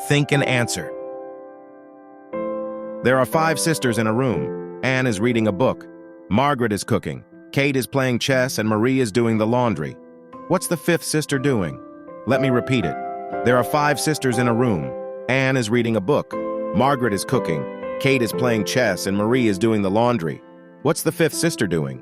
Think and answer. There are 5 sisters in a room. Anne is reading a book. Margaret is cooking. Cate is playing chess, and Marie is doing the laundry. What's the 5th sister doing? Let me repeat it. There are 5 sisters in a room. Anne is reading a book. Margaret is cooking. Cate is playing chess, and Marie is doing the laundry. What's the 5th sister doing?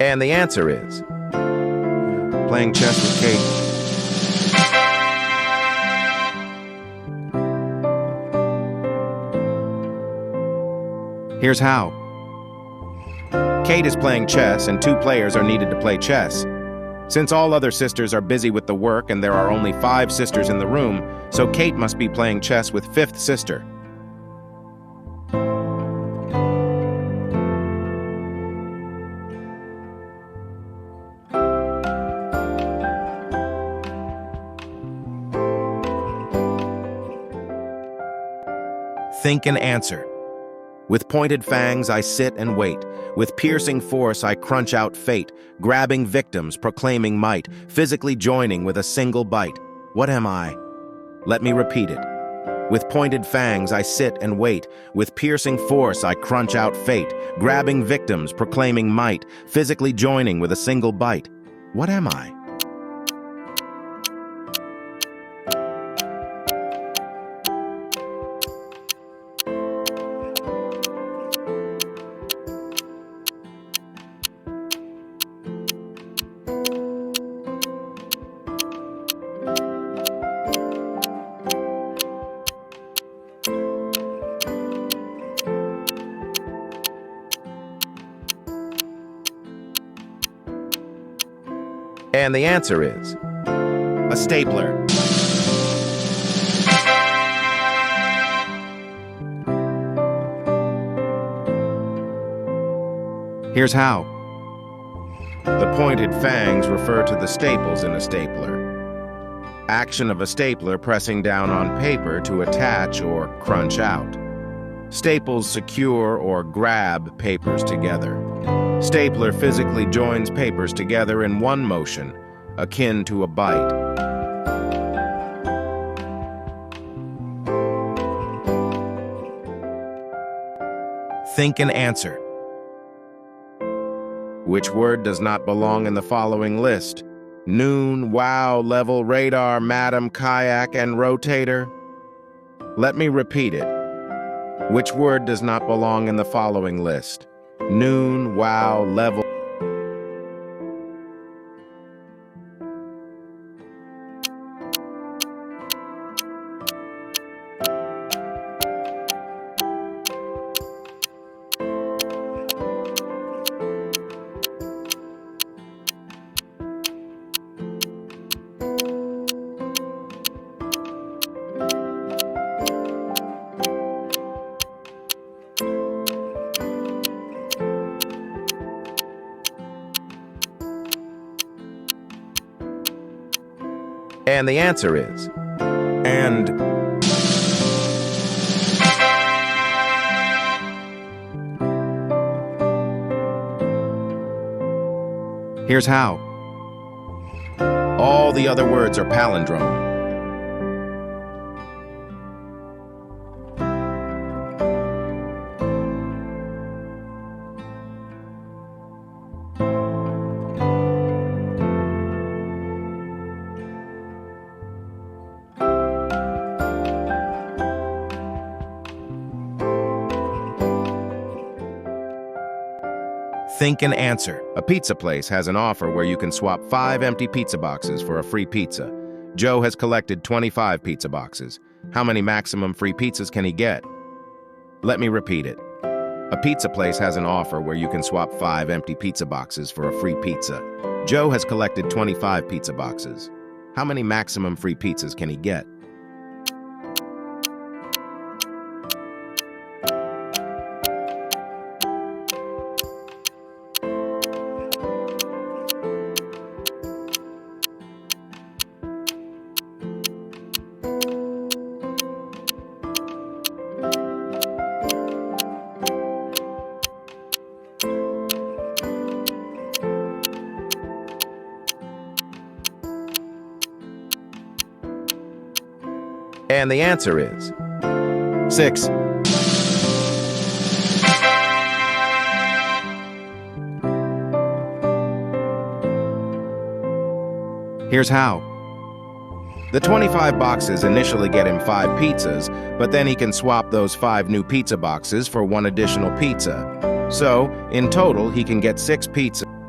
And the answer is playing chess with Cate. Here's how. Cate is playing chess, and 2 players are needed to play chess. Since all other sisters are busy with the work and there are only 5 sisters in the room, so Cate must be playing chess with 5th sister. Think and answer. With pointed fangs I sit and wait. With piercing force I crunch out fate, grabbing victims, proclaiming might, physically joining with a single bite. What am I? Let me repeat it. With pointed fangs I sit and wait. With piercing force I crunch out fate, grabbing victims, proclaiming might, physically joining with a single bite. What am I? And the answer is a stapler. Here's how. The pointed fangs refer to the staples in a stapler. Action of a stapler pressing down on paper to attach or crunch out. Staples secure or grab papers together. Stapler physically joins papers together in one motion, akin to a bite. Think and answer. Which word does not belong in the following list? Noon, wow, level, radar, madam, kayak, and rotator. Let me repeat it. Which word does not belong in the following list? Noon, wow, level. And the answer is and. Here's how. All the other words are palindrome. Think and answer. A pizza place has an offer where you can swap 5 empty pizza boxes for a free pizza. Joe has collected 25 pizza boxes. How many maximum free pizzas can he get? Let me repeat it. A pizza place has an offer where you can swap 5 empty pizza boxes for a free pizza. Joe has collected 25 pizza boxes. How many maximum free pizzas can he get? And the answer is 6. Here's how. The 25 boxes initially get him 5 pizzas, but then he can swap those 5 new pizza boxes for 1 additional pizza. So, in total, he can get 6 pizzas.